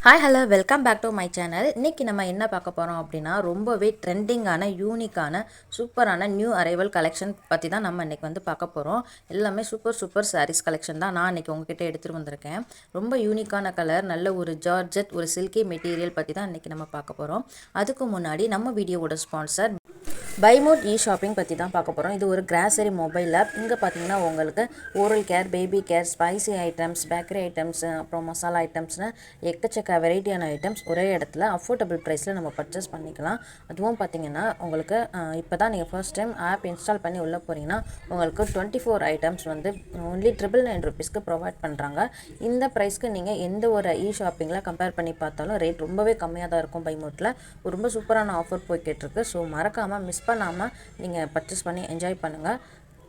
Hi hello welcome back to my channel. இன்றைக்கி நம்ம என்ன பார்க்க போகிறோம் அப்படின்னா ரொம்பவே ட்ரெண்டிங்கான யூனிக்கான சூப்பரான நியூ அரைவல் கலெக்ஷன் பற்றி தான் நம்ம இன்றைக்கி வந்து பார்க்க போகிறோம். எல்லாமே சூப்பர் சாரீஸ் கலெக்ஷன் தான் நான் இன்றைக்கி உங்ககிட்ட எடுத்துகிட்டு வந்திருக்கேன். ரொம்ப யூனிக்கான கலர், நல்ல ஒரு ஜார்ஜெட், ஒரு சில்கி மெட்டீரியல் பற்றி தான் இன்றைக்கி நம்ம பார்க்க போகிறோம். அதுக்கு முன்னாடி நம்ம வீடியோவோட ஸ்பான்சர் பைமோட் ஷாப்பிங் பற்றி தான் பார்க்க போகிறோம். இது ஒரு கிராசரி மொபைல் ஆப். இங்கே பார்த்தீங்கன்னா உங்களுக்கு oral care, baby care, spicy items, bakery items, அப்புறம் மசாலா ஐட்டம்ஸ்னு எக்கச்சக்க வெரைட்டியான ஐட்டம்ஸ் ஒரே இடத்துல அஃபோர்டபுள் ப்ரைஸில் நம்ம பர்ச்சேஸ் பண்ணிக்கலாம். அதுவும் பார்த்தீங்கன்னா உங்களுக்கு இப்போ தான் நீங்கள் ஃபர்ஸ்ட் டைம் ஆப் இன்ஸ்டால் பண்ணி உள்ளே போகிறீங்கன்னா உங்களுக்கு 24 ஐட்டம்ஸ் வந்து ஒன்லி ₹999 ப்ரொவைட் பண்ணுறாங்க. இந்த ப்ரைஸ்க்கு நீங்கள் எந்த ஒரு ஷாப்பிங்கில் கம்பேர் பண்ணி பார்த்தாலும் ரேட் ரொம்பவே கம்மியாக தான் இருக்கும். பைமோட்டில் ரொம்ப சூப்பரான ஆஃபர் போய்கிட்டுருக்கு. ஸோ மறக்காமல் மிஸ் பண்ணாமல் நீங்கள் பர்ச்சேஸ் பண்ணி என்ஜாய் பண்ணுங்கள்.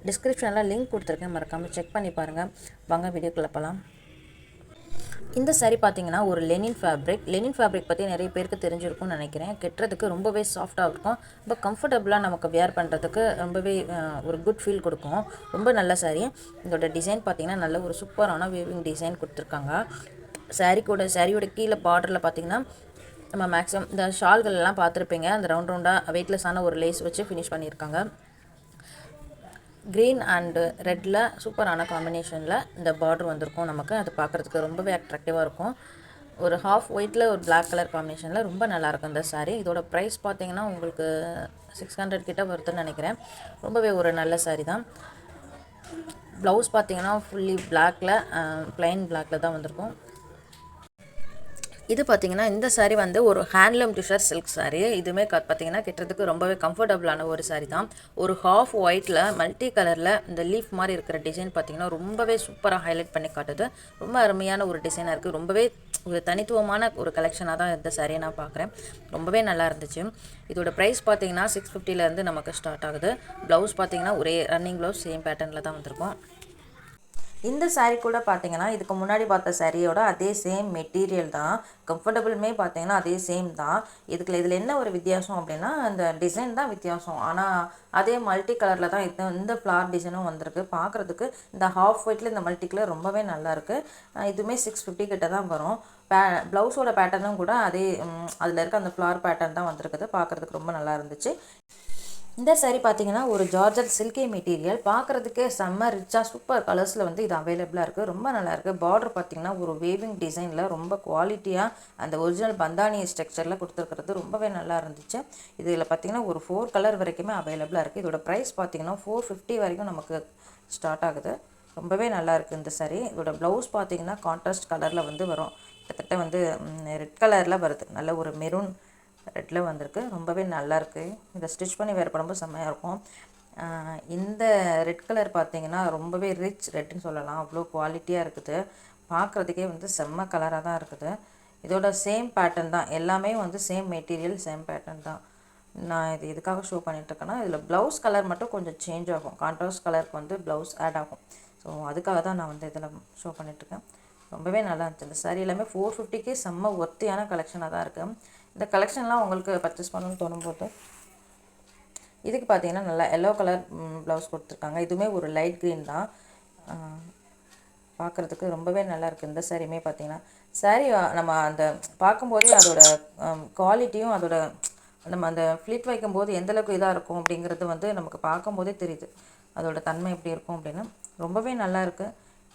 டிஸ்கிரிப்ஷனில் லிங்க் கொடுத்துருக்கேன், மறக்காமல் செக் பண்ணி பாருங்கள். வாங்க வீடியோக்குள்ளே போகலாம். இந்த சாரீ பார்த்தீங்கன்னா ஒரு லெனின் ஃபேப்ரிக் பற்றி நிறைய பேருக்கு தெரிஞ்சிருக்கும்னு நினைக்கிறேன். கெட்டுறதுக்கு ரொம்பவே சாஃப்டாக இருக்கும், ரொம்ப கம்ஃபர்டபுளாக நமக்கு வியர் பண்ணுறதுக்கு ரொம்பவே ஒரு குட் ஃபீல் கொடுக்கும். ரொம்ப நல்ல சாரீ. இதோட டிசைன் பார்த்தீங்கன்னா நல்ல ஒரு சூப்பரான வேவிங் டிசைன் கொடுத்துருக்காங்க. சாரியோட கீழே பார்டரில் பார்த்தீங்கன்னா நம்ம மேக்ஸிமம் இந்த ஷால்கள்லாம் பார்த்துருப்பீங்க, அந்த ரவுண்டாக வெயிட்லெஸ்ஸான ஒரு லேஸ் வச்சு ஃபினிஷ் பண்ணியிருக்காங்க. க்ரீன் அண்டு ரெட்டில் சூப்பரான காம்பினேஷனில் இந்த பார்டர் வந்திருக்கும். நமக்கு அது பார்க்குறதுக்கு ரொம்பவே அட்ராக்டிவாக இருக்கும். ஒரு ஹாஃப் ஒயிட்டில் ஒரு பிளாக் கலர் காம்பினேஷனில் ரொம்ப நல்லாயிருக்கும் இந்த சாரீ. இதோட ப்ரைஸ் பார்த்தீங்கன்னா உங்களுக்கு 600 கிட்ட வருதுன்னு நினைக்கிறேன். ரொம்பவே ஒரு நல்ல சாரீ தான். ப்ளவுஸ் பார்த்தீங்கன்னா ஃபுல்லி பிளாக்கில், ப்ளைன் பிளாக்கில் தான் வந்திருக்கும். இது பார்த்திங்கன்னா இந்த சாரீ வந்து ஒரு ஹேண்ட்லூம் டிஷர் சில்க் சாரீ. இதுவுமே பார்த்திங்கன்னா கிட்டறதுக்கு ரொம்பவே கம்ஃபர்டபுளான ஒரு சாரீ தான். ஒரு ஹாஃப் ஒயிட்டில் மல்டி கலரில் இந்த லீஃப் மாதிரி இருக்கிற டிசைன் பார்த்திங்கன்னா ரொம்பவே சூப்பராக ஹைலைட் பண்ணி காட்டுது. ரொம்ப அருமையான ஒரு டிசைனாக இருக்குது. ரொம்பவே ஒரு தனித்துவமான ஒரு கலெக்ஷனாக தான் இந்த சாரியை நான் பார்க்குறேன். ரொம்பவே நல்லா இருந்துச்சு. இதோட ப்ரைஸ் பார்த்திங்கன்னா 650 நமக்கு ஸ்டார்ட் ஆகுது. ப்ளவுஸ் பார்த்திங்கன்னா ஒரே ரன்னிங் ப்ளவுஸ் சேம் பேட்டர்னில் தான் வந்திருக்கும். இந்த சாரீ கூட பார்த்தீங்கன்னா இதுக்கு முன்னாடி பார்த்த சாரியோட அதே சேம் மெட்டீரியல் தான். கம்ஃபர்டபுளுமே பார்த்தீங்கன்னா அதே சேம் தான். இதில் என்ன ஒரு வித்தியாசம் அப்படின்னா அந்த டிசைன் தான் வித்தியாசம். ஆனால் அதே மல்டி கலரில் தான் இந்த ஃப்ளார் டிசைனும் வந்திருக்கு. பார்க்குறதுக்கு இந்த ஹாஃப் ஒயிட்டில் இந்த மல்டி கலர் ரொம்பவே நல்லாயிருக்கு. இதுவுமே 650 கிட்ட தான் வரும். ப்ளவுஸோட பேட்டர்னும் கூட அதே அதில் இருக்க அந்த ஃப்ளார் பேட்டர்ன் தான் வந்திருக்குது. பார்க்குறதுக்கு ரொம்ப நல்லா இருந்துச்சு. இந்த சாரீ பார்த்தீங்கன்னா ஒரு ஜார்ஜெட் சில்கி மெட்டீரியல். பார்க்குறதுக்கே செம்ம ரிச்சாக சூப்பர் கலர்ஸில் வந்து இது அவைலபிளாக இருக்குது. ரொம்ப நல்லாயிருக்கு. பார்டர் பார்த்திங்கன்னா ஒரு வேவிங் டிசைனில் ரொம்ப குவாலிட்டியாக அந்த ஒரிஜினல் பந்தானி ஸ்ட்ரக்சரில் கொடுத்துருக்கிறது ரொம்பவே நல்லா இருந்துச்சு. இதில் பார்த்திங்கன்னா ஒரு 4 கலர் வரைக்குமே அவைலபிளாக இருக்குது. இதோட ப்ரைஸ் பார்த்திங்கன்னா 450 வரைக்கும் நமக்கு ஸ்டார்ட் ஆகுது. ரொம்பவே நல்லாயிருக்கு இந்த சாரீ. இதோட ப்ளவுஸ் பார்த்திங்கன்னா கான்ட்ராஸ்ட் கலரில் வந்து வரும். கிட்டத்தட்ட வந்து ரெட் கலரில் வருது. நல்ல ஒரு மெரூன் ரெட்டில் வந்திருக்கு. ரொம்பவே நல்லாயிருக்கு. இதை ஸ்டிச் பண்ணி வேறு பண்ணும்போது செம்மையாக இருக்கும். இந்த ரெட் கலர் பார்த்திங்கன்னா ரொம்பவே ரிச் ரெட்டுன்னு சொல்லலாம். அவ்வளோ குவாலிட்டியாக இருக்குது. பார்க்குறதுக்கே வந்து செம்ம கலராக தான் இருக்குது. இதோட சேம் பேட்டர்ன் தான். எல்லாமே வந்து சேம் மெட்டீரியல், சேம் பேட்டர்ன் தான். நான் இது எதுக்காக ஷோ பண்ணிகிட்ருக்கேன்னா இதில் ப்ளவுஸ் கலர் மட்டும் கொஞ்சம் சேஞ்ச் ஆகும். கான்ட்ராஸ்ட் கலருக்கு வந்து ப்ளவுஸ் ஆட் ஆகும். ஸோ அதுக்காக தான் நான் வந்து இதில் ஷோ பண்ணிகிட்ருக்கேன். ரொம்பவே நல்லா இருந்துச்சு. இந்த சாரீ எல்லாமே 450க்கே செம்ம ஒர்த்தியான கலெக்ஷனாக தான் இருக்குது. இந்த கலெக்ஷன்லாம் உங்களுக்கு பர்ச்சேஸ் பண்ணணும்னு தோணும்போது இதுக்கு பார்த்தீங்கன்னா நல்லா எல்லோ கலர் ப்ளவுஸ் கொடுத்துருக்காங்க. இதுவுமே ஒரு லைட் க்ரீன் தான். பார்க்குறதுக்கு ரொம்பவே நல்லாயிருக்கு. இந்த சாரியுமே பார்த்தீங்கன்னா சாரீ நம்ம அந்த பார்க்கும்போதே அதோட குவாலிட்டியும் அதோட நம்ம அந்த ஃப்ளிட் வைக்கும்போது எந்தளவுக்கு இதாக இருக்கும் அப்படிங்கிறது வந்து நமக்கு பார்க்கும்போதே தெரியுது. அதோட தன்மை எப்படி இருக்கும் அப்படின்னு. ரொம்பவே நல்லாயிருக்கு.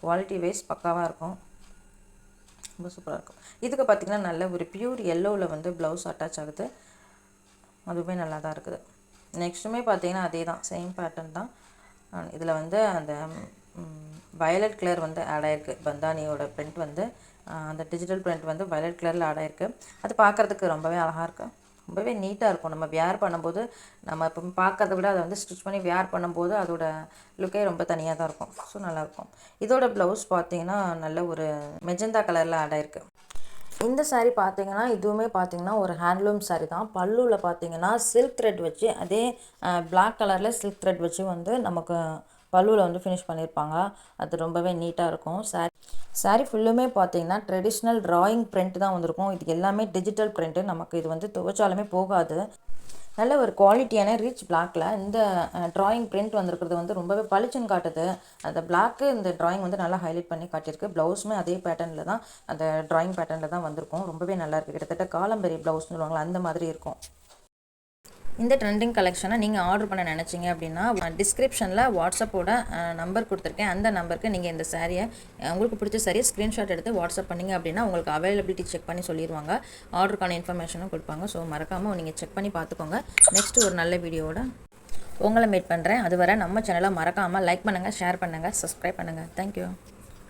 குவாலிட்டி வைஸ் பக்காவாக இருக்கும். ரொம்ப சூப்பராக இருக்கும். இதுக்கு பார்த்திங்கன்னா நல்ல ஒரு பியூர் எல்லோவில் வந்து ப்ளவுஸ் அட்டாச் ஆகுது. அதுவுமே நல்லா தான் இருக்குது. நெக்ஸ்ட்டுமே பார்த்திங்கன்னா அதே தான், சேம் பேட்டர்ன் தான். இதில் வந்து அந்த வயலட் கலர் வந்து ஆட் ஆகிருக்கு. பந்தானியோட பிரிண்ட் வந்து அந்த டிஜிட்டல் பிரிண்ட் வந்து வயலட் கலரில் ஆட் ஆகிருக்கு. அது பார்க்குறதுக்கு ரொம்பவே அழகாக இருக்குது. ரொம்பவே நீட்டாக இருக்கும். நம்ம வியர் பண்ணும்போது நம்ம இப்போ பார்க்கறத விட அதை வந்து ஸ்டிச் பண்ணி வியர் பண்ணும்போது அதோட லுக்கே ரொம்ப தனியாக தான் இருக்கும். ஸோ நல்லாயிருக்கும். இதோட ப்ளவுஸ் பார்த்திங்கன்னா நல்ல ஒரு மெஜந்தா கலரில் ஆட் ஆகிருக்கு. இந்த சாரீ பார்த்திங்கன்னா இதுவுமே பார்த்திங்கன்னா ஒரு ஹேண்ட்லூம் சாரீ தான். பல்லுவில் பார்த்திங்கன்னா சில்க் த்ரெட் வச்சு அதே பிளாக் கலரில் சில்க் த்ரெட் வச்சு வந்து நமக்கு பல்லுவில் வந்து ஃபினிஷ் பண்ணியிருப்பாங்க. அது ரொம்பவே நீட்டாக இருக்கும். சாரீ ஃபுல்லுமே பார்த்திங்கன்னா ட்ரெடிஷ்னல் ட்ராயிங் பிரிண்ட் தான் வந்திருக்கும். இது எல்லாமே டிஜிட்டல் பிரிண்ட்டு. நமக்கு இது வந்து துவைச்சாலுமே போகாது. நல்ல ஒரு குவாலிட்டியான ரிச் பிளாக்ல இந்த ட்ராயிங் பிரிண்ட் வந்திருக்கிறது வந்து ரொம்பவே பளிச்சுன்னு காட்டுது. அந்த பிளாக்கு இந்த ட்ராயிங் வந்து நல்லா ஹைலைட் பண்ணி காட்டியிருக்கு. ப்ளவுஸுமே அதே பேட்டர்னில் தான் அந்த ட்ராயிங் பேட்டர்னில் தான் வந்திருக்கும். ரொம்பவே நல்லா இருக்குது. கிட்டத்தட்ட காலம்பரி ப்ளவுஸ்னு சொல்லுவாங்களா அந்த மாதிரி இருக்கும். இந்த ட்ரெண்டிங் கலெக்ஷனை நீங்கள் ஆர்டர் பண்ண நினச்சிங்க அப்படின்னா டிஸ்கிரிப்ஷனில் வாட்ஸ்அப்போட நம்பர் கொடுத்துருக்கேன். அந்த நம்பருக்கு நீங்கள் இந்த சாரியை உங்களுக்கு பிடிச்ச சாரியை ஸ்க்ரீன்ஷாட் எடுத்து வாட்ஸ்அப் பண்ணிங்க அப்படின்னா உங்களுக்கு அவைலபிலிட்டி செக் பண்ணி சொல்லிடுவாங்க. ஆர்டருக்கான இன்ஃபர்மேஷனும் கொடுப்பாங்க. ஸோ மறக்காமல் நீங்கள் செக் பண்ணி பார்த்துக்கோங்க. நெக்ஸ்ட் ஒரு நல்ல வீடியோவோட உங்களை மீட் பண்ணுறேன். அதுவரை நம்ம சேனலை மறக்காமல் லைக் பண்ணுங்கள், ஷேர் பண்ணுங்கள், சப்ஸ்கிரைப் பண்ணுங்கள். தேங்க்யூ.